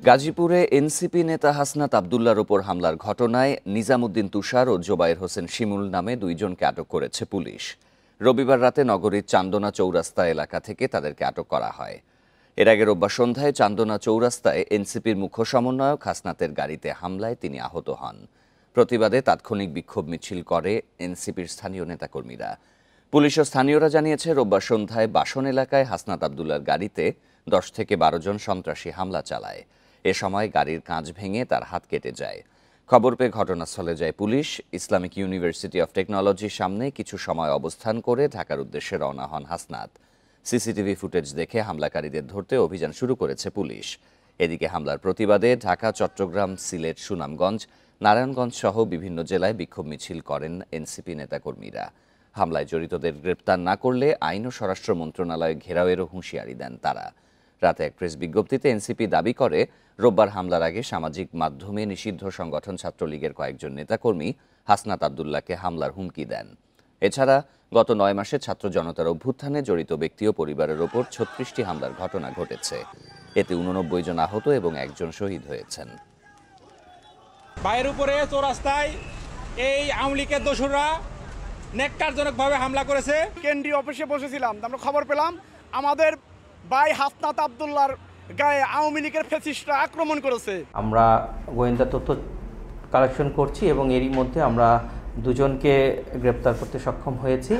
গাজীপুরে এনসিপি নেতা হাসনাত আবদুল্লাহর ওপর হামলার ঘটনায় নিজামুদ্দিন তুষার ও জোবায়ের হোসেন শিমুল নামে দুইজনকে আটক করেছে পুলিশ। রবিবার রাতে নগরীর চান্দনা চৌরাস্তা এলাকা থেকে তাদেরকে আটক করা হয়। এর আগে রোববার সন্ধ্যায় চান্দনা চৌরাস্তায় এনসিপির মুখ্য সমন্বয়ক হাসনাতের গাড়িতে হামলায় তিনি আহত হন। প্রতিবাদে তাৎক্ষণিক বিক্ষোভ মিছিল করে এনসিপির স্থানীয় নেতাকর্মীরা। পুলিশ ও স্থানীয়রা জানিয়েছে, রোববার সন্ধ্যায় বাসন এলাকায় হাসনাত আবদুল্লাহর গাড়িতে 10 থেকে 12 জন সন্ত্রাসী হামলা চালায়। এ সময় গাড়ির কাঁচ ভেঙে তার হাত কেটে যায়। খবর পেয়ে ঘটনাস্থলে যায় পুলিশ। ইসলামিক ইউনিভার্সিটি অফ টেকনোলজির সামনে কিছু সময় অবস্থান করে ঢাকার উদ্দেশ্যে রওনা হন হাসনাত। সিসিটিভি ফুটেজ দেখে হামলাকারীদের ধরতে অভিযান শুরু করেছে পুলিশ। এদিকে হামলার প্রতিবাদে ঢাকা, চট্টগ্রাম, সিলেট, সুনামগঞ্জ, নারায়ণগঞ্জ সহ বিভিন্ন জেলায় বিক্ষোভ মিছিল করেন এনসিপি নেতাকর্মীরা। হামলায় জড়িতদের গ্রেপ্তার না করলে আইন ও স্বরাষ্ট্র মন্ত্রণালয় ঘেরাওয়েরও হুঁশিয়ারি দেন তারা। রাতে এক প্রেস বিজ্ঞপ্তিতে এনসিপি দাবি করে, রোববার হামলার আগে সামাজিক মাধ্যমে নিষিদ্ধ সংগঠন ছাত্রলীগের কয়েকজন নেতাকর্মী হাসনাত আবদুল্লাহকে হামলার হুমকি দেন। এছাড়া গত 9 মাসে ছাত্র জনতার অভ্যুত্থানে জড়িত ব্যক্তি ও পরিবারের ওপর 36টি হামলার ঘটনা ঘটেছে। এতে 89 জন আহত এবং 1 জন শহীদ হয়েছেন। বাইরের উপরে চৌরাস্তায় এই আওয়ামী লীগের দোসররা নেককারজনকভাবে হামলা করেছে। কেন্দ্রীয় অফিসে বসেছিলাম, আমরা খবর পেলাম আমাদের ভাই হাসনাত আবদুল্লাহর গায়ে আওয়ামী লীগের ফ্যাসিস্টরা আক্রমণ করেছে। আমরা গোয়েন্দা তথ্য কালেকশন করছি এবং এরই মধ্যে আমরা 2 জনকে গ্রেপ্তার করতে সক্ষম হয়েছি।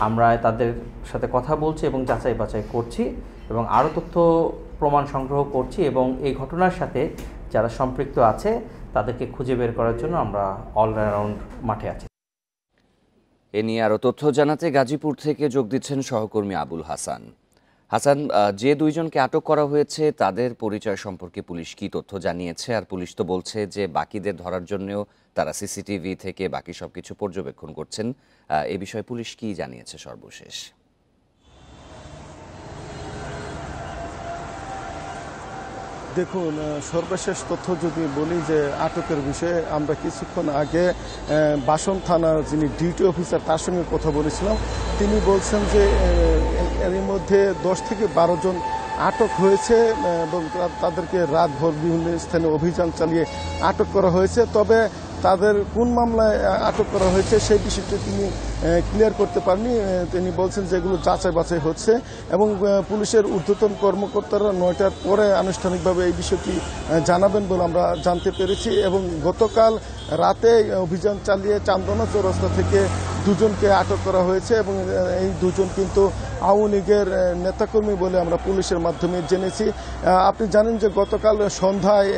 আমরা তাদের সাথে কথা বলছি এবং যাচাই বাছাই করছি এবং আরও তথ্য প্রমাণ সংগ্রহ করছি এবং এই ঘটনার সাথে যারা সম্পৃক্ত আছে তাদেরকে খুঁজে বের করার জন্য আমরা অলরাউন্ড মাঠে আছি। এ নিয়ে আরও তথ্য জানাতে গাজীপুর থেকে যোগ দিচ্ছেন সহকর্মী আবুল হাসান। হাসান, যে 2 জনকে আটক করা হয়েছে তাদের পরিচয় সম্পর্কে পুলিশ কি তথ্য জানিয়েছে? আর পুলিশ তো বলছে যে বাকিদের ধরার জন্যও তারা সিসিটিভি থেকে বাকি সবকিছু পর্যবেক্ষণ করছেন। এ বিষয়ে পুলিশ কি জানিয়েছে সর্বশেষ? দেখুন, সর্বশেষ তথ্য যদি বলি যে আটকের বিষয়ে আমরা কিছুক্ষণ আগে বাসন থানার যিনি ডিউটি অফিসার তার সঙ্গে কথা বলেছিলাম। তিনি বলছেন যে এর মধ্যে 10 থেকে 12 জন আটক হয়েছে এবং তাদেরকে রাতভর বিভিন্ন স্থানে অভিযান চালিয়ে আটক করা হয়েছে। তবে তাদের কোন মামলায় আটক করা হয়েছে সেই বিষয়টি তিনি ক্লিয়ার করতে পারেনি। তিনি বলছেন যে এগুলো যাচাই বাছাই হচ্ছে এবং পুলিশের ঊর্ধ্বতন কর্মকর্তারা 9টার পরে আনুষ্ঠানিকভাবে এই বিষয়টি জানাবেন বলে আমরা জানতে পেরেছি। এবং গতকাল রাতে অভিযান চালিয়ে চান্দনা চৌরাস্তা থেকে 2 জনকে আটক করা হয়েছে এবং এই 2 জন কিন্তু আওয়ামী লীগের নেতাকর্মী বলে আমরা পুলিশের মাধ্যমে জেনেছি। আপনি জানেন যে গতকাল সন্ধ্যায়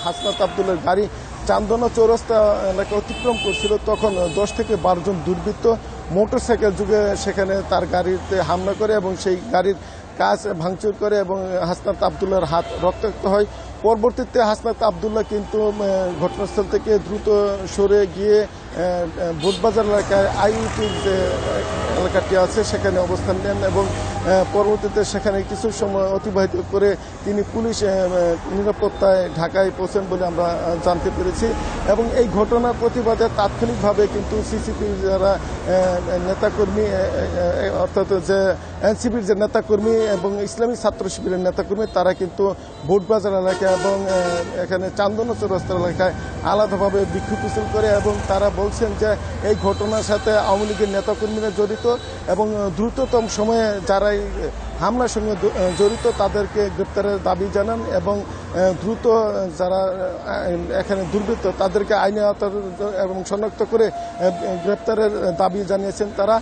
হাসনাত আবদুল্লাহর গাড়ি চান্দনা চৌরাস্তা এলাকা অতিক্রম করছিল, তখন 10 থেকে 12 জন দুর্বৃত্ত মোটরসাইকেল যুগে সেখানে তার গাড়িতে হামলা করে এবং সেই গাড়ির কাঁচ ভাঙচুর করে এবং হাসনাত আবদুল্লাহর হাত রক্তাক্ত হয়। পরবর্তীতে হাসনাত আবদুল্লাহ কিন্তু ঘটনাস্থল থেকে দ্রুত সরে গিয়ে বোটবাজার এলাকায় আইইউটির যে এলাকাটি আছে সেখানে অবস্থান নেন এবং পরবর্তীতে সেখানে কিছু সময় অতিবাহিত করে তিনি পুলিশ নিরাপত্তায় ঢাকায় পৌঁছেন বলে আমরা জানতে পেরেছি। এবং এই ঘটনার প্রতিবাদে তাৎক্ষণিকভাবে কিন্তু সিসিটিভি যারা নেতাকর্মী অর্থাৎ যে এনসিপির যে নেতাকর্মী এবং ইসলামী ছাত্র শিবিরের নেতাকর্মী তারা কিন্তু বোটবাজার এলাকায় এবং এখানে চান্দনা চৌরাস্তা এলাকায় আলাদাভাবে বিক্ষোভ মিছিল করে এবং তারা বলছেন যে এই ঘটনার সাথে আওয়ামী লীগের নেতাকর্মীরা জড়িত এবং দ্রুততম সময়ে যারা হামলার সঙ্গে জড়িত তাদেরকে গ্রেপ্তারের দাবি জানান এবং দ্রুত যারা এখানে দুর্বৃত্ত তাদেরকে আইনে আওতায় এবং শনাক্ত করে গ্রেপ্তারের দাবি জানিয়েছেন তারা।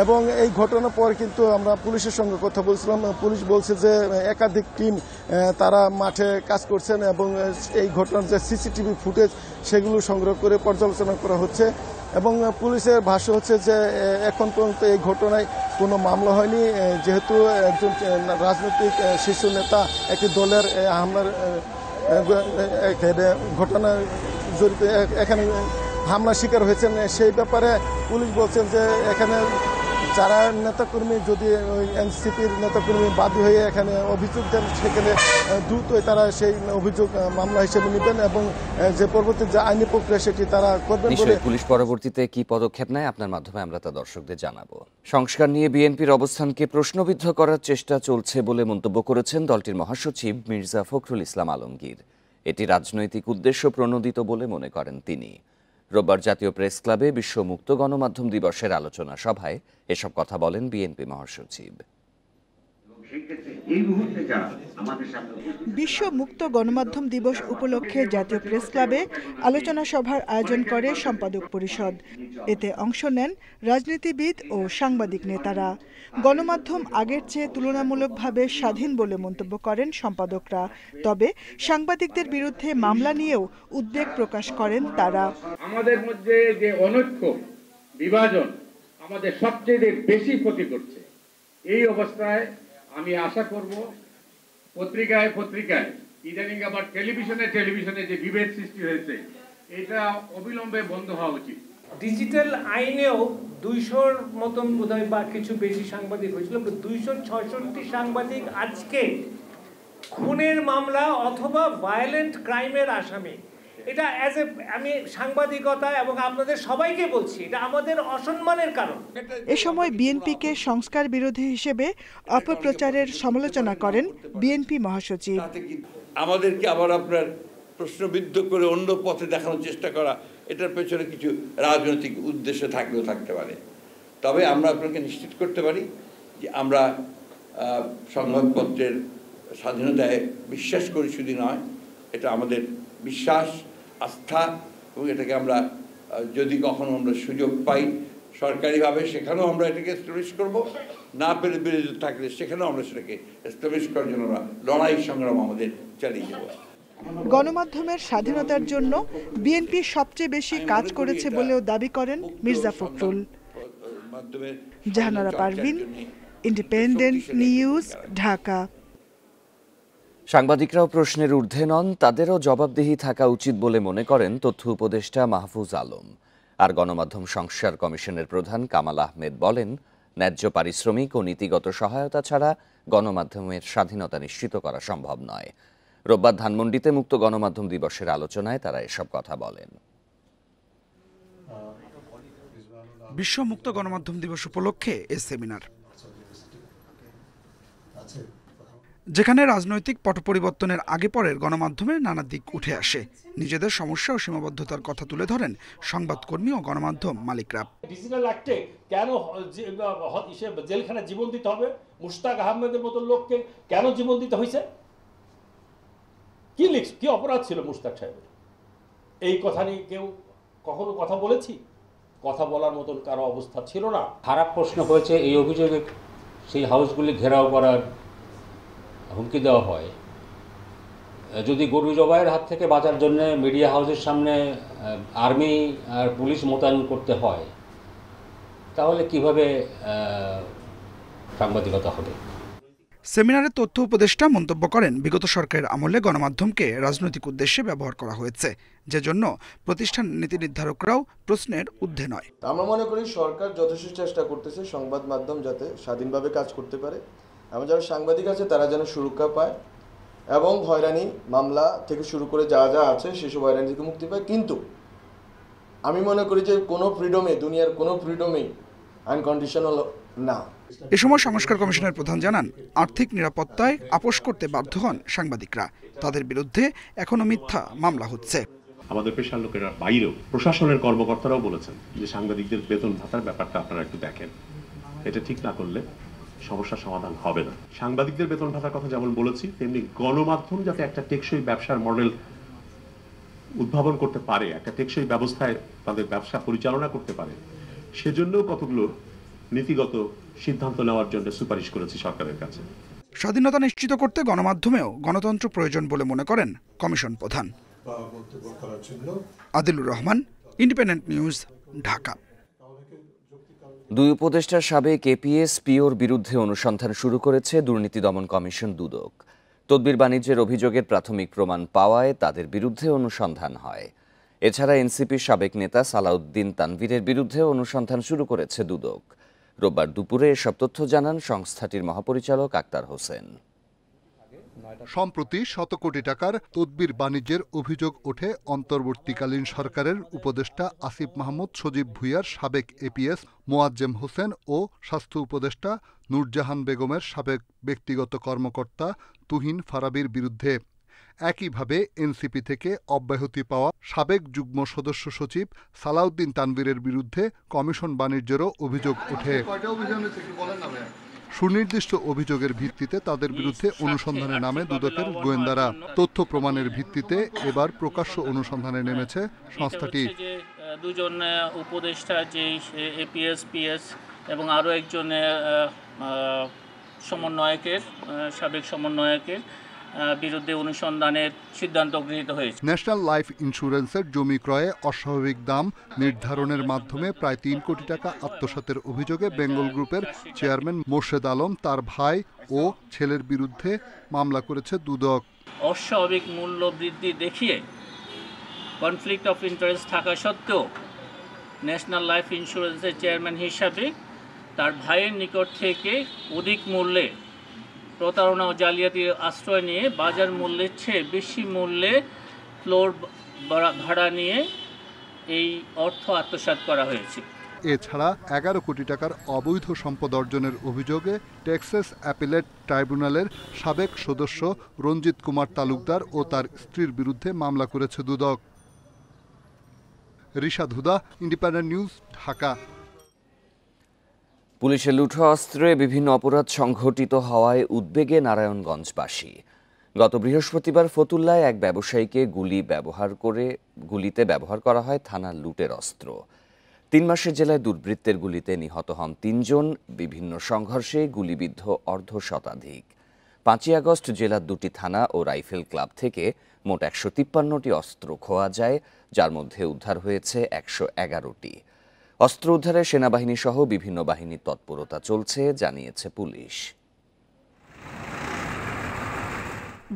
এবং এই ঘটনার পর কিন্তু আমরা পুলিশের সঙ্গে কথা বলছিলাম। পুলিশ বলছে যে একাধিক টিম তারা মাঠে কাজ করছেন এবং এই ঘটনার যে সিসিটিভি ফুটেজ সেগুলো সংগ্রহ করে পর্যালোচনা করা হচ্ছে এবং পুলিশের ভাষ্য হচ্ছে যে এখন পর্যন্ত এই ঘটনায় কোনো মামলা হয়নি, যেহেতু একজন রাজনৈতিক শীর্ষ নেতা একটি দলের হামলার ঘটনা জড়িত এখানে হামলার শিকার হয়েছেন। সেই ব্যাপারে পুলিশ বলছেন যে এখানে যারা নেতাকর্মী যদি ওই এনসিপির নেতাকর্মী বাদী হয়ে এখানে অভিযোগ দেন সেখানে দ্রুতই তারা সেই অভিযোগ মামলা হিসেবে নেবেন এবং যে পরবর্তী যে আইনি প্রক্রিয়া সেটি তারা করবেন বলে নিশ্চয়ই পুলিশ পরবর্তীতে কি পদক্ষেপ নেয় আপনার মাধ্যমে আমরা তা দর্শকদের জানাবো। সংস্কার নিয়ে বিএনপির অবস্থানকে প্রশ্নবিদ্ধ করার চেষ্টা চলছে বলে মন্তব্য করেছেন দলটির মহাসচিব মির্জা ফখরুল ইসলাম আলমগীর। এটি রাজনৈতিক উদ্দেশ্য প্রণোদিত বলে মনে করেন তিনি। রোববার জাতীয় প্রেস ক্লাবে বিশ্ব মুক্ত গণমাধ্যম দিবসের আলোচনা সভায় এসব কথা বলেন বিএনপি মহাসচিব। বিশ্ব মুক্ত গণমাধ্যম দিবস উপলক্ষে জাতীয় প্রেস ক্লাবে আলোচনা সভার আয়োজন করে সম্পাদক পরিষদ। এতে অংশ নেন রাজনীতিবিদ ও সাংবাদিক নেতারা। গণমাধ্যম আগের চেয়ে তুলনামূলকভাবে স্বাধীন বলে মন্তব্য করেন সম্পাদকরা। তবে সাংবাদিকদের বিরুদ্ধে মামলা নিয়েও উদ্বেগ প্রকাশ করেন তারা। আমাদের মধ্যে যে অনৈক্য বিভাজন আমাদের সবচেয়ে বেশি ক্ষতি করছে। এই অবস্থায় আমি আশা করব পত্রিকায় ইদানিং আবার টেলিভিশনে যে বিভেদ সৃষ্টি হয়েছে এটা অবিলম্বে বন্ধ হওয়া উচিত। ডিজিটাল আইনেও 200-র মতন বোধহয় বা কিছু বেশি সাংবাদিক হয়েছিল। 266 সাংবাদিক আজকে খুনের মামলা অথবা ভায়োলেন্ট ক্রাইমের আসামি। এটা আমি সাংবাদিকতা এবং আপনাদের সবাইকে বলছি, এটা আমাদের অসম্মানের কারণ। এ সময় বিএনপিকে সংস্কার বিরোধী হিসেবে অপপ্রচারের সমালোচনা করেন বিএনপি মহাসচিব। আমাদেরকে আবার আপনার প্রশ্নবিদ্ধ করে অন্য পথে দেখানোর চেষ্টা করা, এটার পেছনে কিছু রাজনৈতিক উদ্দেশ্য থাকতে পারে। তবে আমরা আপনাকে নিশ্চিত করতে পারি যে আমরা সংবাদপত্রের স্বাধীনতায় বিশ্বাস করি, শুধু নয়, এটা আমাদের বিশ্বাস, আস্থা, এবং এটাকে আমরা যদি কখনো আমরা সুযোগ পাই সরকারিভাবে সেখানেও আমরা এটাকে এস্টাবলিশ করব, না পেরে বিরোধী থাকলে সেখানেও আমরা সেটাকে এস্টাবলিশ করার জন্য আমরা লড়াই সংগ্রাম আমাদের চালিয়ে যাব। গণমাধ্যমের স্বাধীনতার জন্য বিএনপি সবচেয়ে বেশি কাজ করেছে বলেও দাবি করেন মির্জা ফখরুল। Jahanara Parvin, independent news, Dhaka. সাংবাদিকরাও প্রশ্নের ঊর্ধ্বে নন, তাদেরও জবাবদিহি থাকা উচিত বলে মনে করেন তথ্য উপদেষ্টা মাহফুজ আলম। আর গণমাধ্যম সংস্কার কমিশনের প্রধান কামাল আহমেদ বলেন, ন্যায্য পারিশ্রমিক ও নীতিগত সহায়তা ছাড়া গণমাধ্যমের স্বাধীনতা নিশ্চিত করা সম্ভব নয়। রোববার ধানমন্ডিতে মুক্ত গণমাধ্যম দিবসের আলোচনায় তারা এসব কথা বলেন। বিশ্ব মুক্ত গণমাধ্যম দিবস উপলক্ষে এ সেমিনার, যেখানে রাজনৈতিক পট পরিবর্তনের আগে পরের গণমাধ্যমের নানা দিক উঠে আসে। নিজেদের সমস্যা ও সীমাবদ্ধতার কথা তুলে ধরেন সংবাদকর্মী ও গণমাধ্যম মালিকরা। ডিজিটাল অ্যাক্টে কেন জেলখানা জীবন দিতে হবে? মুশতাক আহমেদের মতো লোককে কেন জীবন দিতে হয়েছে? কি অপরাধ ছিল মুশতাক সাহেবের? এই কথা নিয়ে কেউ কখনো কথা বলেছি? কথা বলার মতন কারো অবস্থা ছিল না। খারাপ প্রশ্ন হয়েছে, এই অভিযোগে সেই হাউসগুলি ঘেরাও করার হুমকি দেওয়া হয়। যদি গরু জবাইয়ের হাত থেকে বাঁচার জন্য মিডিয়া হাউসের সামনে আর্মি আর পুলিশ মোতায়েন করতে হয়, তাহলে কিভাবে সাংবাদিকতা হবে? সেমিনারে তথ্য উপদেষ্টা মন্তব্য করেন, বিগত সরকারের আমলে গণমাধ্যমকে রাজনৈতিক উদ্দেশ্যে ব্যবহার করা হয়েছে, যে জন্য প্রতিষ্ঠান নীতি নির্ধারকরাও প্রশ্নের ঊর্ধ্বে নয়। আমরা মনে করি সরকার যথেষ্ট চেষ্টা করতেছে সংবাদ মাধ্যম যাতে স্বাধীনভাবে কাজ করতে পারে এবং যারা সাংবাদিক আছে তারা যেন সুরক্ষা পায় এবং হয়রানি মামলা থেকে শুরু করে যা আছে সেসব হয়রানি থেকে মুক্তি পায়। কিন্তু আমি মনে করি যে কোনো ফ্রিডমে, দুনিয়ার কোনো ফ্রিডমেই আনকন্ডিশনাল না। এ সময় সংস্কার কমিশনের প্রধান জানান, আর্থিক নিরাপত্তায় আপোষ করতে বাধ্য হন সাংবাদিকরা। তাদের বিরুদ্ধে এখনো মিথ্যা মামলা হচ্ছে। আমাদের পেশার লোকেরা বাইরেও প্রশাসনের কর্মকর্তারাও বলেছেন যে সাংবাদিকদের বেতন ভাতার ব্যাপারটা আপনারা একটু দেখেন, এটা ঠিক না করলে সমস্যার সমাধান হবে না। সাংবাদিকদের বেতন ভাতার কথা যেমন বলেছি, তেমনি গণমাধ্যম যাতে একটা টেকসই ব্যবসার মডেল উদ্ভাবন করতে পারে, একটা টেকসই ব্যবস্থায় তাদের ব্যবসা পরিচালনা করতে পারে, সেজন্য কতগুলো নীতিগত সিদ্ধান্ত নেওয়ার জন্য সুপারিশ করেছি সরকারের কাছে। স্বাধীনতা নিশ্চিত করতে গণমাধ্যমেও গণতন্ত্র প্রয়োজন বলে মনে করেন কমিশন প্রধান। Adilur Rahman, independent news, Dhaka. দুই উপদেষ্টার সাবেক এপিএস পিওর বিরুদ্ধে অনুসন্ধান শুরু করেছে দুর্নীতি দমন কমিশন দুদক। তদবির বাণিজ্যের অভিযোগের প্রাথমিক প্রমাণ পাওয়ায় তাদের বিরুদ্ধে অনুসন্ধান হয়। এছাড়া এনসিপির সাবেক নেতা সালাউদ্দিন তানভীরের বিরুদ্ধে অনুসন্ধান শুরু করেছে দুদক। রোববার দুপুরে এসব তথ্য জানান সংস্থাটির মহাপরিচালক আক্তার হোসেন। সম্প্রতি শত কোটি টাকার তদবির বাণিজ্যের অভিযোগ ওঠে অন্তর্বর্তীকালীন সরকারের উপদেষ্টা আসিফ মাহমুদ সজীব ভুঁইয়ার সাবেক এপিএস মোয়াজ্জেম হোসেন ও স্বাস্থ্য উপদেষ্টা নূরজাহান বেগমের সাবেক ব্যক্তিগত কর্মকর্তা তুহিন ফারাবির বিরুদ্ধে। একইভাবে এনসিপি থেকে অব্যাহতি পাওয়া সাবেক যুগ্ম সদস্য সচিব সালাউদ্দিন তানভীরের বিরুদ্ধে কমিশন বাণিজ্যেরও অভিযোগ ওঠে। সুনির্দিষ্ট অভিযোগের ভিত্তিতে তাদের বিরুদ্ধে অনুসন্ধানে নামে দুদকের গোয়েন্দারা। তথ্য প্রমাণের ভিত্তিতে এবার প্রকাশ্য অনুসন্ধানে নেমেছে সংস্থাটি। দুজন উপদেষ্টা যে এপিএস পিএস এবং আরও একজন সমন্বয়কের সাবেক সমন্বয়কের বিরুদ্ধে অনুসন্ধানের সিদ্ধান্ত গৃহীত হয়েছে। ন্যাশনাল লাইফ ইন্স্যুরেন্সের জমি ক্রয়ে অস্বাভাবিক দাম নির্ধারণের মাধ্যমে প্রায় 3 কোটি টাকা আত্মসাতের অভিযোগে বেঙ্গল গ্রুপের চেয়ারম্যান মোর্শেদ আলম, তার ভাই ও ছেলের বিরুদ্ধে মামলা করেছে দুদক। অস্বাভাবিক মূল্য বৃদ্ধি দেখিয়ে কনফ্লিক্ট অফ ইন্টারেস্ট থাকা সত্ত্বেও ন্যাশনাল লাইফ ইন্স্যুরেন্সের চেয়ারম্যান হিসাবে তার ভাইয়ের নিকট থেকে অধিক মূল্যে প্রতারণা ও জালিয়াতির আশ্রয় নিয়ে বাজার মূল্যের চেয়ে বেশি মূল্যে ফ্লোর ভাড়া নিয়ে এই অর্থ আত্মসাৎ করা হয়েছে। এছাড়া 11 কোটি টাকার অবৈধ সম্পদ অর্জনের অভিযোগে টেক্সাস অ্যাপিলেট ট্রাইব্যুনালের সাবেক সদস্য রঞ্জিত কুমার তালুকদার ও তার স্ত্রীর বিরুদ্ধে মামলা করেছে দুদক। রিশাদ হুদা, ইন্ডিপেন্ডেন্ট নিউজ, ঢাকা। পুলিশের লুঠো অস্ত্রে বিভিন্ন অপরাধ সংঘটিত হওয়ায় উদ্বেগে নারায়ণগঞ্জবাসী। গত বৃহস্পতিবার ফতুল্লায় এক ব্যবসায়ীকে গুলিতে ব্যবহার করা হয় থানার লুটের অস্ত্র। 3 মাসের জেলায় দুর্বৃত্তের গুলিতে নিহত হন 3 জন। বিভিন্ন সংঘর্ষে গুলিবিদ্ধ অর্ধশতাধিক। 5ই আগস্ট জেলার 2টি থানা ও রাইফেল ক্লাব থেকে মোট 153টি অস্ত্র খোয়া যায়, যার মধ্যে উদ্ধার হয়েছে 111টি। অস্ত্র উদ্ধারে সেনাবাহিনী সহ বিভিন্ন বাহিনীর তৎপরতা চলছে, জানিয়েছে পুলিশ।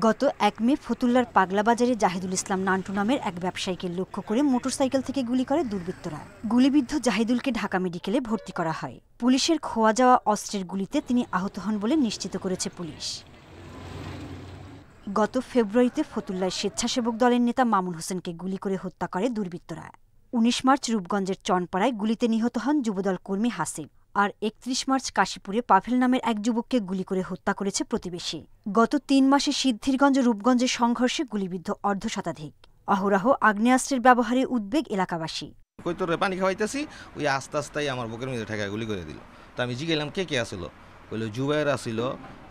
গত 1 মে ফতুল্লার পাগলাবাজারে জাহিদুল ইসলাম নান্টু নামের এক ব্যবসায়ীকে লক্ষ্য করে মোটরসাইকেল থেকে গুলি করে দুর্বৃত্তরা। গুলিবিদ্ধ জাহিদুলকে ঢাকা মেডিকেলে ভর্তি করা হয়। পুলিশের খোয়া যাওয়া অস্ত্রের গুলিতে তিনি আহত হন বলে নিশ্চিত করেছে পুলিশ। গত ফেব্রুয়ারিতে ফতুল্লায় স্বেচ্ছাসেবক দলের নেতা মামুন হোসেনকে গুলি করে হত্যা করে দুর্বৃত্তরা। 19 মার্চ রূপগঞ্জের চনপাড়ায় গুলিতে নিহত হন যুবদল কর্মী হাসিব। আর 31 মার্চ কাশীপুরে পাভেল নামের এক যুবককে গুলি করে হত্যা করেছে প্রতিবেশী। গত 3 মাসে সিদ্ধিরগঞ্জ রূপগঞ্জের সংঘর্ষে গুলিবিদ্ধ অর্ধশতাধিক। অহরহ আগ্নেয়াস্ত্রের ব্যবহারে উদ্বেগ এলাকাবাসী। কই তোরে পানি খাওয়াইতেছি, ওই আস্তে আস্তেই আমার বুকের মধ্যে ঠেকায় গুলি করে দিল। তো আমি জিজ্ঞাসলাম কে আসিল, বললো জুবাইর আসিল,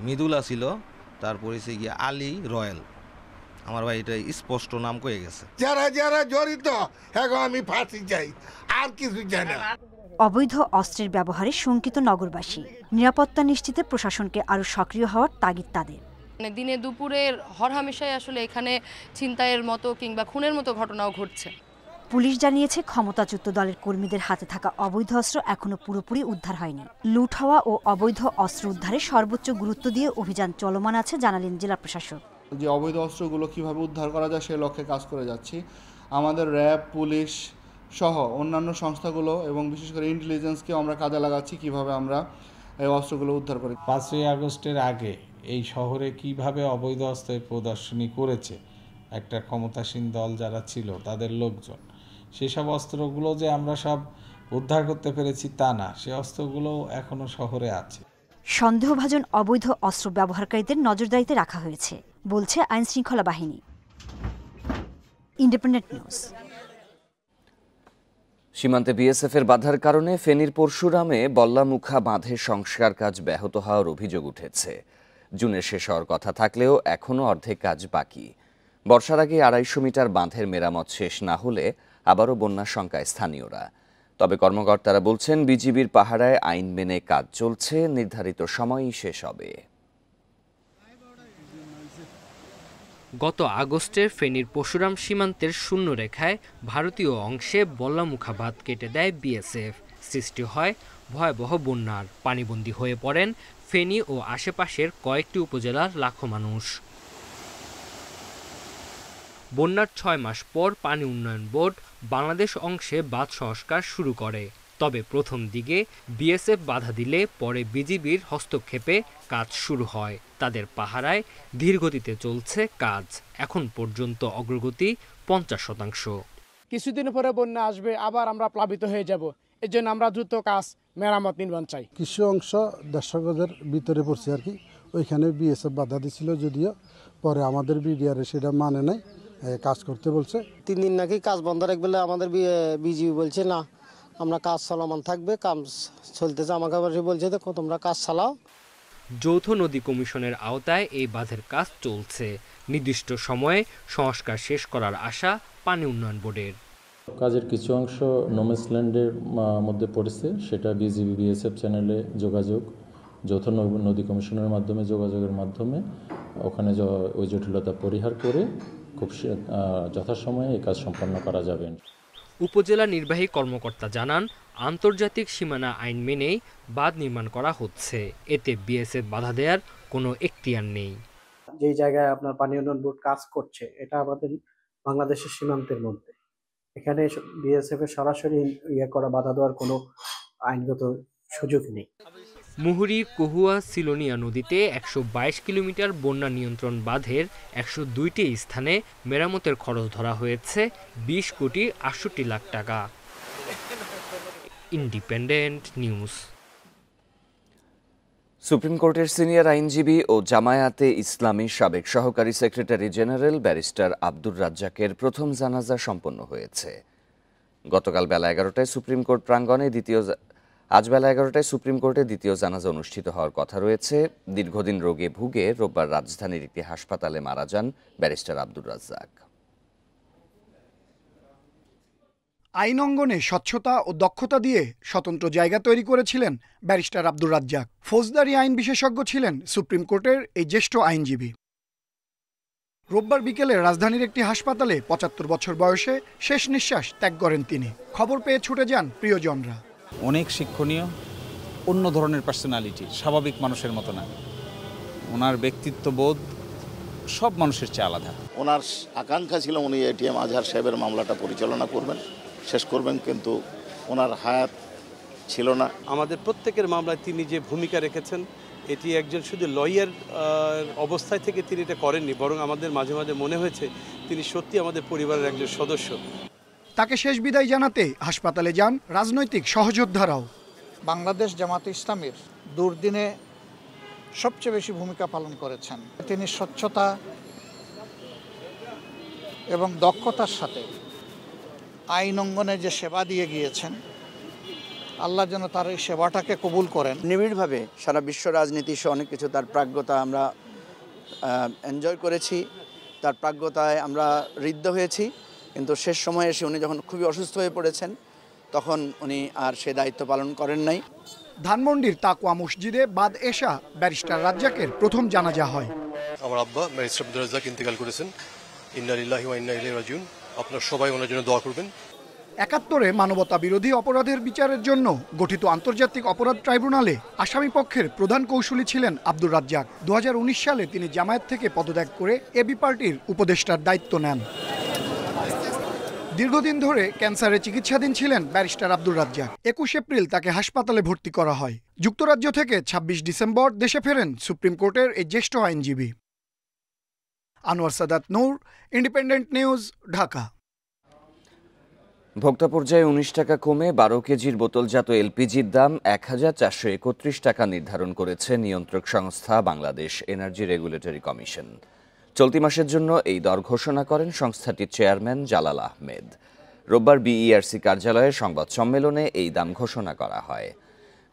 মৃদুল আসিল, তারপরে সে গিয়ে আলী রয়েল। আমার ভাই এটা স্পষ্ট নাম কয়ে গেছে। যারা যারা জড়িত এখন আমি ফাঁসি চাই, আর কিছু চাই না। অবৈধ অস্ত্রের ব্যবহারে শঙ্কিত নগরবাসী। নিরাপত্তা নিশ্চিতে প্রশাসনকে আরও সক্রিয় হওয়ার তাগিদ তাদের। দিনে দুপুরের হরহামেশাই আসলে এখানে ছিনতাইয়ের মতো কিংবা খুনের মতো ঘটনাও ঘটছে। পুলিশ জানিয়েছে ক্ষমতাচ্যুত দলের কর্মীদের হাতে থাকা অবৈধ অস্ত্র এখনো পুরোপুরি উদ্ধার হয়নি। লুট হওয়া ও অবৈধ অস্ত্র উদ্ধারে সর্বোচ্চ গুরুত্ব দিয়ে অভিযান চলমান আছে, জানালেন জেলা প্রশাসক। যে অবৈধ অস্ত্রগুলো কিভাবে উদ্ধার করা যায় সে লক্ষ্যে কাজ করে যাচ্ছি। আমাদের র্যাব, পুলিশ সহ অন্যান্য সংস্থাগুলো এবং বিশেষ করে ইন্টেলিজেন্সকেও আমরা কাজে লাগাচ্ছি কিভাবে আমরা এই অস্ত্রগুলো উদ্ধার করি। 5ই আগস্টের আগে এই শহরে কিভাবে অবৈধ অস্ত্রের প্রদর্শনী করেছে একটা ক্ষমতাসীন দল যারা ছিল তাদের লোকজন, সেসব অস্ত্রগুলো যে আমরা সব উদ্ধার করতে পেরেছি তা না, সে অস্ত্রগুলো এখনো শহরে আছে। সন্দেহভাজন অবৈধ অস্ত্র ব্যবহারকারীদের নজরদারিতে রাখা হয়েছে, বলছে আইনশৃঙ্খলা বাহিনী। Independent news. সীমান্তে বিএসএফের বাধার কারণে ফেনীর পরশুরামে বল্লামুখা বাঁধের সংস্কার কাজ ব্যাহত হওয়ার অভিযোগ উঠেছে। জুনে শেষ হওয়ার কথা থাকলেও এখনও অর্ধেক কাজ বাকি। বর্ষার আগে 250 মিটার বাঁধের মেরামত শেষ না হলে আবারও বন্যার শঙ্কায় স্থানীয়রা। তবে কর্মকর্তারা বলছেন বিজিবির পাহারায় আইন মেনে কাজ চলছে, নির্ধারিত সময়ই শেষ হবে। গত আগস্টের ফেনীর পরশুরাম সীমান্তের শূন্যরেখায় ভারতীয় অংশে বল্লামুখা বাঁধ কেটে দেয় বিএসএফ। সৃষ্টি হয় ভয়াবহ বন্যার। পানিবন্দী হয়ে পড়েন ফেনী ও আশেপাশের কয়েকটি উপজেলার লাখো মানুষ। বন্যার 6 মাস পর পানি উন্নয়ন বোর্ড বাংলাদেশ অংশে বাঁধ সংস্কার শুরু করে। তবে প্রথম দিকে বিএসএফ বাধা দিলে পরে বিজিবির হস্তক্ষেপে কাজ শুরু হয়। তাদের পাহারায় ধীরগতিতে চলছে কাজ। এখন পর্যন্ত অগ্রগতি 50%। কিছুদিন পরে বন্যা আসবে, আবার আমরা প্লাবিত হয়ে যাব। এর জন্য আমরা দ্রুত কাজ মেরামত নির্মাণ চাই। কিছু অংশ দর্শকদের ভিতরে পড়ছে আর কি, ওইখানে বিএসএফ বাধা দিছিল, যদিও পরে আমাদের বিডিআর সেটা মানে নাই, কাজ করতে বলছে। 3 দিন নাকি কাজ বন্ধ রাখবে, আমাদের বিজিবি বলছে না, আমরা কাজ চলমান থাকবে, কাজ চলতেছে। আমাকে বলছে দেখো তোমরা কাজ চালাও। যৌথ নদী কমিশনের আওতায় এই বাঁধের কাজ চলছে। নির্দিষ্ট সময়ে সংস্কার শেষ করার আশা পানি উন্নয়ন বোর্ডের। কাজের কিছু অংশ নোম্যান্সল্যান্ডের মধ্যে পড়েছে, সেটা বিজিবি বিএসএফ চ্যানেলে যোগাযোগ, যৌথ নদী কমিশনের মাধ্যমে যোগাযোগের মাধ্যমে ওখানে ওই জটিলতা পরিহার করে খুব যথাসময়ে এই কাজ সম্পন্ন করা যাবে। উপজেলা নির্বাহী কর্মকর্তা জানান, আন্তর্জাতিক সীমানা আইন মেনেই বাঁধ নির্মাণ করা হচ্ছে। এতে বিএসএফ বাধা দেওয়ার কোনো এখতিয়ার নেই। যে জায়গায় আপনার পানি উন্নয়ন বোর্ড কাজ করছে, এটা আমাদের বাংলাদেশের সীমান্তের মধ্যে। এখানে বিএসএফ এর সরাসরি করা বাধা দেওয়ার কোনো আইনগত সুযোগ নেই। মুহুরী কহুয়া সিলোনিয়া নদীতে 122 কিলোমিটার বন্যা নিয়ন্ত্রণ বাঁধের 102টি স্থানে মেরামতের খরচ ধরা হয়েছে 20 কোটি 68 লাখ টাকা। Independent news. সুপ্রিম কোর্টের সিনিয়র আইনজীবী ও জামায়াতে ইসলামী সাবেক সহকারী সেক্রেটারি জেনারেল ব্যারিস্টার আব্দুর রাজ্জাকের প্রথম জানাজা সম্পন্ন হয়েছে। গতকাল বেলা 11টায় সুপ্রিম কোর্ট প্রাঙ্গণে আজ বেলা 11টায় সুপ্রিম কোর্টে দ্বিতীয় জানাজা অনুষ্ঠিত হওয়ার কথা রয়েছে। দীর্ঘদিন রোগে ভুগে রোববার রাজধানীর একটি হাসপাতালে মারা যান ব্যারিস্টার আব্দুর রাজ্জাক। আইন অঙ্গনে স্বচ্ছতা ও দক্ষতা দিয়ে স্বতন্ত্র জায়গা তৈরি করেছিলেন ব্যারিস্টার আব্দুর রাজ্জাক। ফৌজদারি আইন বিশেষজ্ঞ ছিলেন সুপ্রিম কোর্টের এই জ্যেষ্ঠ আইনজীবী। রোববার বিকেলে রাজধানীর একটি হাসপাতালে 75 বছর বয়সে শেষ নিঃশ্বাস ত্যাগ করেন তিনি। খবর পেয়ে ছুটে যান প্রিয়জনরা। অনেক শিক্ষণীয়, অন্য ধরনের পার্সোনালিটি, স্বাভাবিক মানুষের মতো না। ওনার ব্যক্তিত্ববোধ সব মানুষের চেয়ে আলাদা। ওনার আকাঙ্ক্ষা ছিল উনি এটিএম আজহার সাহেবের মামলাটা পরিচালনা করবেন, শেষ করবেন, কিন্তু ওনার হায়াত ছিল না। আমাদের প্রত্যেকের মামলায় তিনি যে ভূমিকা রেখেছেন, এটি একজন শুধু লয়ার অবস্থায় থেকে তিনি এটা করেননি, বরং আমাদের মাঝে মাঝে মনে হয়েছে তিনি সত্যি আমাদের পরিবারের একজন সদস্য। তাকে শেষ বিদায় জানাতে হাসপাতালে যান রাজনৈতিক সহযোদ্ধারাও। বাংলাদেশ জামায়াতে ইসলামীর দুর্দিনে সবচেয়ে বেশি ভূমিকা পালন করেছেন। তিনি স্বচ্ছতা এবং দক্ষতার সাথে আইন অঙ্গনে যে সেবা দিয়ে গিয়েছেন, আল্লাহ যেন তার এই সেবাটাকে কবুল করেন। নিবিড়ভাবে সারা বিশ্ব রাজনীতি সহ অনেক কিছু তার প্রাজ্ঞতা আমরা এনজয় করেছি, তার প্রাজ্ঞতায় আমরা ঋদ্ধ হয়েছি, কিন্তু শেষ সময়ে এসে উনি যখন খুবই অসুস্থ হয়ে পড়েছেন, তখন উনি আর সে দায়িত্ব পালন করেন নাই। ধানমন্ডির তাকওয়া মসজিদে বাদ এশা ব্যারিস্টার রাজ্জাকের প্রথম জানাজা হয়। আমার আব্বা ব্যারিস্টার আব্দুর রাজ্জাক ইন্তেকাল করেছেন। ইন্না লিল্লাহি ওয়া ইন্না ইলাইহি রাজিউন। আপনারা সবাই ওনার জন্য দোয়া করবেন। ৭১ মানবতা বিরোধী অপরাধের বিচারের জন্য গঠিত আন্তর্জাতিক অপরাধ ট্রাইব্যুনালে আসামি পক্ষের প্রধান কৌশলী ছিলেন আব্দুর রাজ্জাক। ২০১৯ সালে তিনি জামায়াত থেকে পদত্যাগ করে এবি পার্টির উপদেষ্টার দায়িত্ব নেন। দীর্ঘদিন ধরে ক্যান্সারে চিকিৎসাধীন ছিলেন ব্যারিস্টার আব্দুর রাজ্জাক। ২১ এপ্রিল তাকে হাসপাতালে ভর্তি করা হয়। যুক্তরাজ্য থেকে ২৬ ডিসেম্বর দেশে ফেরেন সুপ্রিম কোর্টের এই জ্যেষ্ঠ আইনজীবী। আনোয়ার সাদাত নূর, ইন্ডিপেন্ডেন্ট নিউজ, ঢাকা। ভোক্তা পর্যায়ে ১৯ টাকা কমে ১২ কেজির বোতলজাত এলপিজির দাম ১,৪৩১ টাকা নির্ধারণ করেছে নিয়ন্ত্রক সংস্থা বাংলাদেশ এনার্জি রেগুলেটরি কমিশন। চলতি মাসের জন্য এই দর ঘোষণা করেন সংস্থাটির চেয়ারম্যান জালাল আহমেদ। রোববার বিইআরসি কার্যালয়ে সংবাদ সম্মেলনে এই দাম ঘোষণা করা হয়।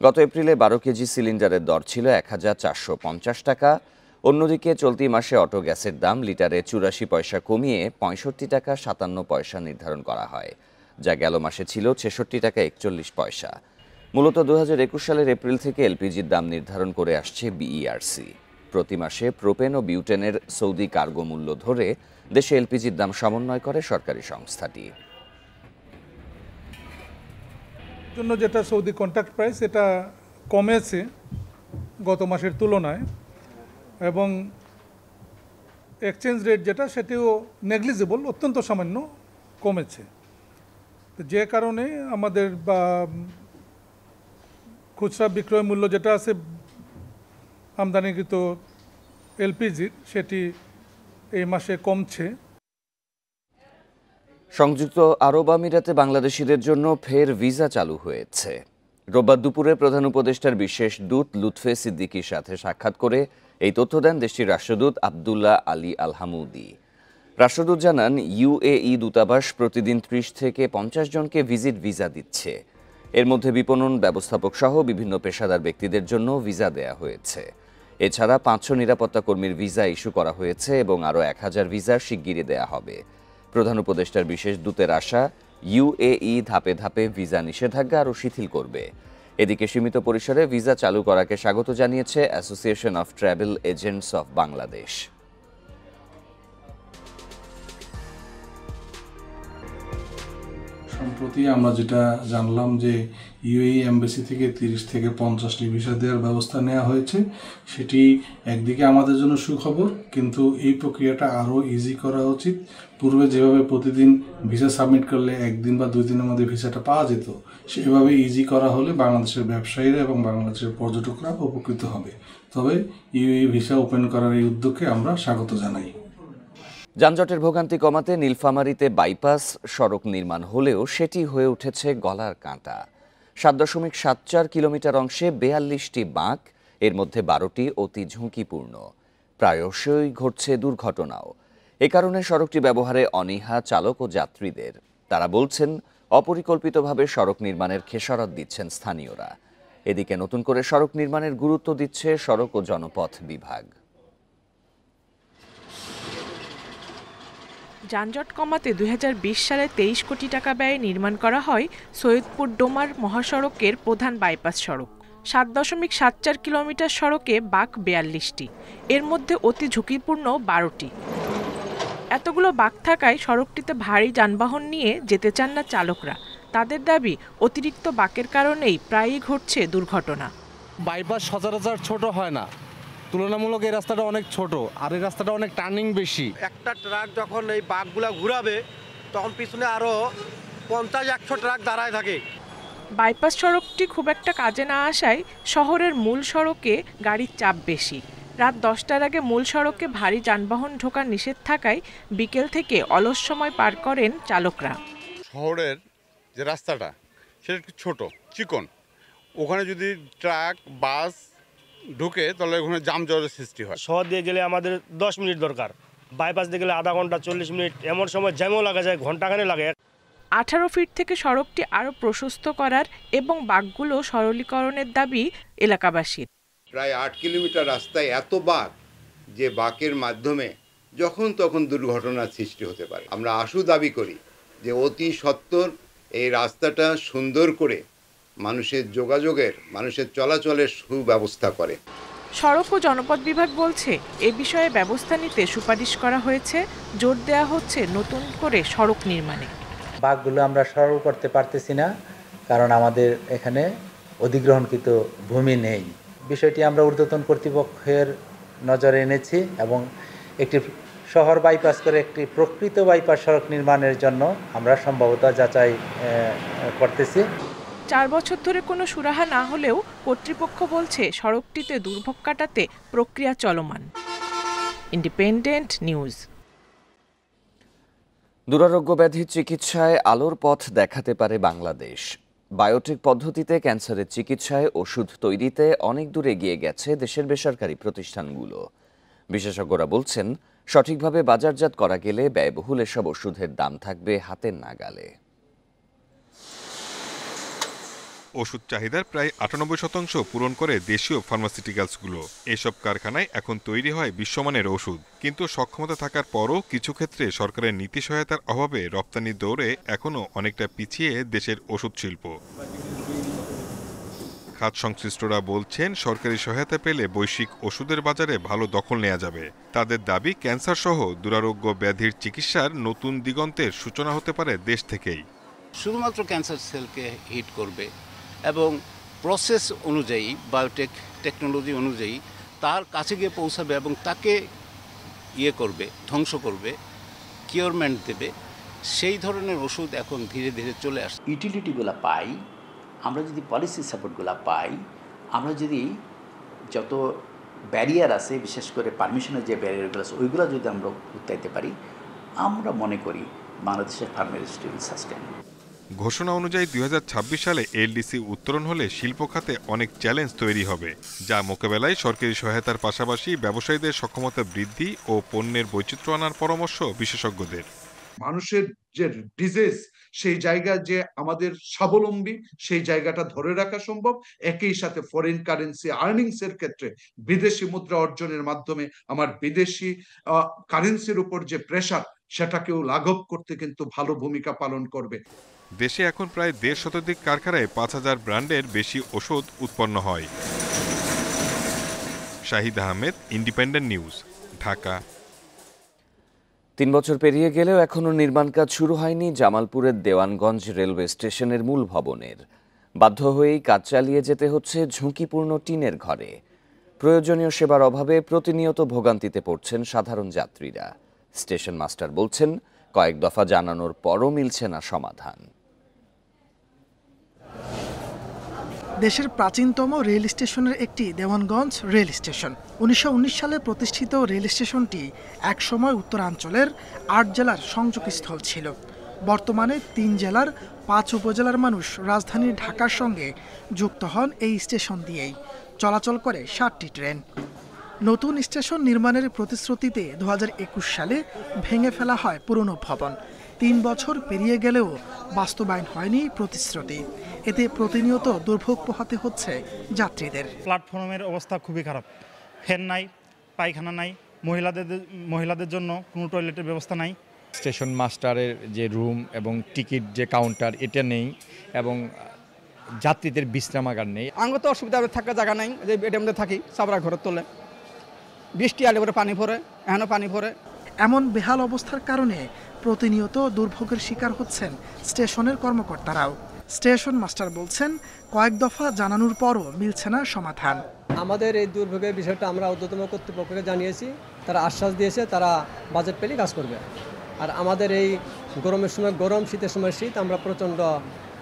গত এপ্রিলে ১২ কেজি সিলিন্ডারের দর ছিল ১,৪৫০ টাকা। অন্যদিকে চলতি মাসে অটো গ্যাসের দাম লিটারে ৮৪ পয়সা কমিয়ে ৬৫ টাকা ৫৭ পয়সা নির্ধারণ করা হয়, যা গেল মাসে ছিল ৬৬ টাকা ৪১ পয়সা। মূলত ২০২১ সালের এপ্রিল থেকে এলপিজির দাম নির্ধারণ করে আসছে বিইআরসি। প্রতি মাসে প্রোপেন ও বিউটেনের সৌদি কার্গো মূল্য ধরে দেশে এলপিজির দাম সমন্বয় করে সরকারি সংস্থাটি। জন্য যেটা সৌদি কন্ট্রাক্ট প্রাইস, এটা কমেছে গত মাসের তুলনায়, এবং এক্সচেঞ্জ রেট যেটা সেটিও নেগলিজেবল, অত্যন্ত সামান্য কমেছে। যে কারণে আমাদের খুচরা বিক্রয় মূল্য যেটা আছে আমদানিকৃত এলপিজির, সেটি এই মাসে কমছে। সংযুক্ত আরব আমিরাতে বাংলাদেশিদের জন্য ফের ভিসা চালু হয়েছে। রোববার দুপুরে প্রধান উপদেষ্টার বিশেষ দূত লুৎফে সিদ্দিকীর সাথে সাক্ষাৎ করে এই তথ্য দেন দেশটির রাষ্ট্রদূত আবদুল্লাহ আলী আল হামুদি। রাষ্ট্রদূত জানান, ইউএই দূতাবাস প্রতিদিন 30 থেকে 50 জনকে ভিজিট ভিসা দিচ্ছে। এর মধ্যে বিপণন ব্যবস্থাপক সহ বিভিন্ন পেশাদার ব্যক্তিদের জন্য ভিসা দেয়া হয়েছে। এছাড়া 500 নিরাপত্তা কর্মীর ভিসা ইস্যু করা হয়েছে এবং আরও 1000 ভিসা শিগগিরই দেয়া হবে। প্রধান উপদেষ্টার বিশেষ দূতের আশা, ইউএই ধাপে ধাপে ভিসা নিষেধাজ্ঞা আরও শিথিল করবে। এদিকে সীমিত পরিসরে ভিসা চালু করাকে স্বাগত জানিয়েছে association of travel agents of Bangladesh. সম্প্রতি আমরা যেটা জানলাম যে ইউএই এমবাসি থেকে 30 থেকে 50টি ভিসা দেওয়ার ব্যবস্থা নেওয়া হয়েছে, সেটি একদিকে আমাদের জন্য সুখবর, কিন্তু এই প্রক্রিয়াটা আরও ইজি করা উচিত। পূর্বে যেভাবে প্রতিদিন ভিসা সাবমিট করলে 1 দিন বা 2 দিনের মধ্যে ভিসাটা পাওয়া যেত, সেভাবে ইজি করা হলে বাংলাদেশের ব্যবসায়ীরা এবং বাংলাদেশের পর্যটকরা উপকৃত হবে। তবে ইউএই ভিসা ওপেন করার এই উদ্যোগকে আমরা স্বাগত জানাই। যানজটের ভোগান্তি কমাতে নীলফামারীতে বাইপাস সড়ক নির্মাণ হলেও সেটি হয়ে উঠেছে গলার কাঁটা। 7.74 কিলোমিটার অংশে 42টি বাঁক, এর মধ্যে 12টি অতি ঝুঁকিপূর্ণ। প্রায়শই ঘটছে দুর্ঘটনাও। এ কারণে সড়কটি ব্যবহারে অনীহা চালক ও যাত্রীদের। তারা বলছেন, অপরিকল্পিতভাবে সড়ক নির্মাণের খেসারত দিচ্ছেন স্থানীয়রা। এদিকে নতুন করে সড়ক নির্মাণের গুরুত্ব দিচ্ছে সড়ক ও জনপথ বিভাগ। যানজট কমাতে 2020 সালে 23 কোটি টাকা ব্যয়ে নির্মাণ করা হয় সৈয়দপুর ডোমার মহাসড়কের প্রধান বাইপাস সড়ক। 7.74 কিলোমিটার সড়কে বাঁক 42টি, এর মধ্যে অতি ঝুঁকিপূর্ণ 12টি। এতগুলো বাঁক থাকায় সড়কটিতে ভারী যানবাহন নিয়ে যেতে চান না চালকরা। তাদের দাবি, অতিরিক্ত বাঁকের কারণেই প্রায়ই ঘটছে দুর্ঘটনা। বাইপাস সচরাচর ছোট হয় না, তুলনামূলক এই রাস্তাটা অনেক ছোট, আর এই রাস্তাটা অনেক টার্নিং বেশি। একটা ট্রাক যখন এই বাঁকগুলা ঘুরাবে তখন পিছনে আরো 50-100 ট্রাক দাঁড়ায় থাকে। বাইপাস সড়কটি খুব একটা কাজে না আসায় শহরের মূল সড়কে গাড়ির চাপ বেশি। রাত 10টার আগে মূল সড়কে ভারী যানবাহন ঢোকা নিষেধ থাকায় বিকেল থেকে অলস সময় পার করেন চালকরা। শহরের যে রাস্তাটা সেটা একটু ছোট চিকন, ওখানে যদি ট্রাক বাস ঢুকে তাহলে ওখানে জামজটের সৃষ্টি হয়। শহর দিয়ে গেলে আমাদের 10 মিনিট দরকার, বাইপাস দিয়ে গেলে আধা ঘন্টা 40 মিনিট, এমন সময় জ্যামও লাগা যায়, ঘন্টাখানে লাগে। 18 ফিট থেকে সড়কটি আরও প্রশস্ত করার এবং বাঁকগুলো সরলীকরণের দাবি এলাকাবাসীর। প্রায় 8 কিলোমিটার রাস্তায় এত বাঁক যে বাঁকের মাধ্যমে যখন তখন দুর্ঘটনার সৃষ্টি হতে পারে। আমরা আশু দাবি করি যে অতি সত্বর এই রাস্তাটা সুন্দর করে মানুষের যোগাযোগের, মানুষের চলাচলের সুব্যবস্থা করে। সড়ক ও জনপথ বিভাগ বলছে, এ বিষয়ে ব্যবস্থা নিতে সুপারিশ করা হয়েছে। জোর দেওয়া হচ্ছে নতুন করে সড়ক নির্মাণে। বাঁকগুলো আমরা সরল করতে পারতেছি না, কারণ আমাদের এখানে অধিগ্রহণকৃত ভূমি নেই। বিষয়টি আমরা ঊর্ধ্বতন কর্তৃপক্ষের নজরে এনেছি এবং একটি শহর বাইপাস করে একটি প্রকৃত বাইপাস সড়ক নির্মাণের জন্য আমরা সম্ভবত যাচাই করতেছি। 4 বছর ধরে কোনো সুরাহা না হলেও কর্তৃপক্ষ বলছে সড়কটিতে দুর্ভোগ কাটাতে প্রক্রিয়া চলমান। Independent news. দুরারোগ্য ব্যাধির চিকিৎসায় আলোর পথ দেখাতে পারে বাংলাদেশ। বায়োটেক পদ্ধতিতে ক্যান্সারের চিকিৎসায় ওষুধ তৈরিতে অনেক দূর এগিয়ে গেছে দেশের বেসরকারি প্রতিষ্ঠানগুলো। বিশেষজ্ঞরা বলছেন, সঠিকভাবে বাজারজাত করা গেলে ব্যয়বহুল এসব ওষুধের দাম থাকবে হাতের নাগালে। ওষুধ চাহিদার প্রায় 98% পূরণ করে দেশীয় ফার্মাসিউটিক্যালসগুলো। এসব কারখানায় এখন তৈরি হয় বিশ্বমানের ওষুধ, কিন্তু সক্ষমতা থাকার পরও কিছু ক্ষেত্রে সরকারের নীতি সহায়তার অভাবে রপ্তানির দৌড়ে এখনও অনেকটা পিছিয়ে দেশের ওষুধ শিল্প। খাত সংশ্লিষ্টরা বলছেন, সরকারি সহায়তা পেলে বৈশ্বিক ওষুধের বাজারে ভালো দখল নেওয়া যাবে। তাদের দাবি, ক্যান্সার সহ দুরারোগ্য ব্যাধির চিকিৎসার নতুন দিগন্তের সূচনা হতে পারে দেশ থেকেই। শুধুমাত্র ক্যান্সার সেলকে হিট করবে এবং প্রসেস অনুযায়ী, বায়োটেক টেকনোলজি অনুযায়ী তার কাছে গিয়ে পৌঁছাবে এবং তাকে করবে, ধ্বংস করবে, কিওরমেন্ট দেবে, সেই ধরনের ওষুধ এখন ধীরে ধীরে চলে আসছে। ইউটিলিটিগুলো পাই আমরা যদি পলিসি সাপোর্টগুলো পাই, আমরা যদি যত ব্যারিয়ার আছে, বিশেষ করে পারমিশনের যে ব্যারিয়ারগুলো আছে, ওইগুলো যদি আমরা উত্তাইতে পারি, আমরা মনে করি বাংলাদেশের ফার্ম ইন্ডাস্ট্রি উইল সাস্টেইন। ঘোষণা অনুযায়ী 2026 সালে এলডিসি উত্তরণ হলে শিল্প খাতে অনেক চ্যালেঞ্জ তৈরি হবে, যা মোকাবেলায় সরকারি সহায়তার পাশাপাশি ব্যবসায়ীদের সক্ষমতা বৃদ্ধি ও পণ্যের বৈচিত্র্য আনার পরামর্শ বিশেষজ্ঞদের। মানুষের যে ডিজিজ, সেই জায়গা যে আমাদের স্বাবলম্বী, সেই জায়গাটা ধরে রাখা সম্ভব। একই সাথে ফরেন কারেন্সি আর্নিংস এর ক্ষেত্রে বিদেশি মুদ্রা অর্জনের মাধ্যমে আমার বিদেশি কারেন্সির উপর যে প্রেশার, সেটাকেও লাঘব করতে কিন্তু ভালো ভূমিকা পালন করবে। দেশে এখন প্রায় 1.5 শতাধিক কারখানায় 5000 ব্র্যান্ডের বেশি ওষুধ উৎপন্ন হয়। Shahid Ahmed, independent news, Dhaka. 3 বছর পেরিয়ে গেলেও এখনও নির্মাণ কাজ শুরু হয়নি জামালপুরের দেওয়ানগঞ্জ রেলওয়ে স্টেশনের মূল ভবনের। বাধ্য হয়েই কাজ চালিয়ে যেতে হচ্ছে ঝুঁকিপূর্ণ টিনের ঘরে। প্রয়োজনীয় সেবার অভাবে প্রতিনিয়ত ভোগান্তিতে পড়ছেন সাধারণ যাত্রীরা। স্টেশন মাস্টার বলছেন, কয়েক দফা জানানোর পরও মিলছে না সমাধান। দেশের প্রাচীনতম রেল স্টেশনের একটি দেওয়ানগঞ্জ রেল স্টেশন। 1919 সালে প্রতিষ্ঠিত রেল স্টেশনটি একসময় উত্তরাঞ্চলের 8 জেলার সংযোগস্থল ছিল। বর্তমানে 3 জেলার 5 উপজেলার মানুষ রাজধানী ঢাকার সঙ্গে যুক্ত হন এই স্টেশন দিয়েই। চলাচল করে 7টি ট্রেন। নতুন স্টেশন নির্মাণের প্রতিশ্রুতিতে 2021 সালে ভেঙে ফেলা হয় পুরনো ভবন। 3 বছর পেরিয়ে গেলেও বাস্তবায়ন হয়নি প্রতিশ্রুতি। এতে প্রতিনিয়ত দুর্ভোগ পোহাতে হচ্ছে যাত্রীদের। প্ল্যাটফর্মের অবস্থা খুবই খারাপ। ফ্যান নাই, পায়খানা নাই, মহিলাদের জন্য কোনো টয়লেটের ব্যবস্থা নাই। স্টেশন মাস্টারের যে রুম এবং টিকিট যে কাউন্টার, এটা নেই এবং যাত্রীদের বিশ্রামাগার নেই। আঙ্গ তো অসুবিধা থাকার জায়গা নাই, যে এটার মধ্যে থাকি সাবরা ঘরের তোলে, বৃষ্টি আলে পরে পানি পড়ে, এখনও পানি পড়ে। এমন বেহাল অবস্থার কারণে প্রতিনিয়ত দুর্ভোগের শিকার হচ্ছেন স্টেশনের কর্মকর্তারাও। স্টেশন মাস্টার বলছেন, কয়েক দফা জানানোর পরও মিলছে না সমাধান। আমাদের এই দুর্ভোগের বিষয়টা আমরা ঊর্ধ্বতন কর্তৃপক্ষকে জানিয়েছি, তারা আশ্বাস দিয়েছে তারা বাজেট পেলে কাজ করবে। আর আমাদের এই গরমের সময় গরম, শীতের সময় শীত, আমরা প্রচণ্ড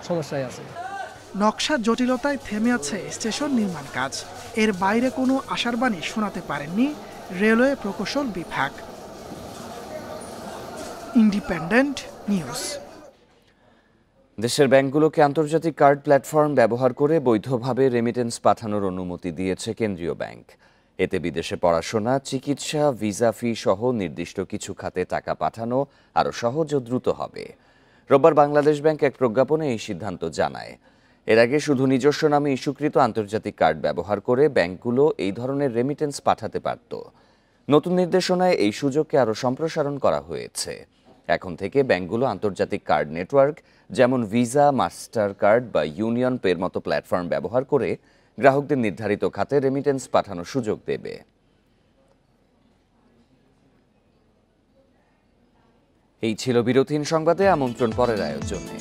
সমস্যায় আছি। নকশা জটিলতায় থেমে আছে স্টেশন নির্মাণ কাজ। এর বাইরে কোনো আশার বাণী শোনাতে পারেননি রেলওয়ে প্রকৌশল বিভাগ। Independent news. দেশের ব্যাংকগুলোকে আন্তর্জাতিক কার্ড প্ল্যাটফর্ম ব্যবহার করে বৈধভাবে রেমিটেন্স পাঠানোর অনুমতি দিয়েছে কেন্দ্রীয় ব্যাংক। এতে বিদেশে পড়াশোনা, চিকিৎসা, ভিসা ফি সহ নির্দিষ্ট কিছু খাতে টাকা পাঠানো আরও সহজ ও দ্রুত হবে। রোববার বাংলাদেশ ব্যাংক এক প্রজ্ঞাপনে এই সিদ্ধান্ত জানায়। এর আগে শুধু নিজস্ব নামে ইস্যুকৃত আন্তর্জাতিক কার্ড ব্যবহার করে ব্যাংকগুলো এই ধরনের রেমিটেন্স পাঠাতে পারত। নতুন নির্দেশনায় এই সুযোগকে আরও সম্প্রসারণ করা হয়েছে। এখন থেকে ব্যাংকগুলো আন্তর্জাতিক কার্ড নেটওয়ার্ক যেমন ভিসা, মাস্টার কার্ড বা ইউনিয়ন পের মতো প্ল্যাটফর্ম ব্যবহার করে গ্রাহকদের নির্ধারিত খাতে রেমিটেন্স পাঠানোর সুযোগ দেবে। এই ছিল বিরতিহীন সংবাদে। আমন্ত্রণ পরের আয়োজনে।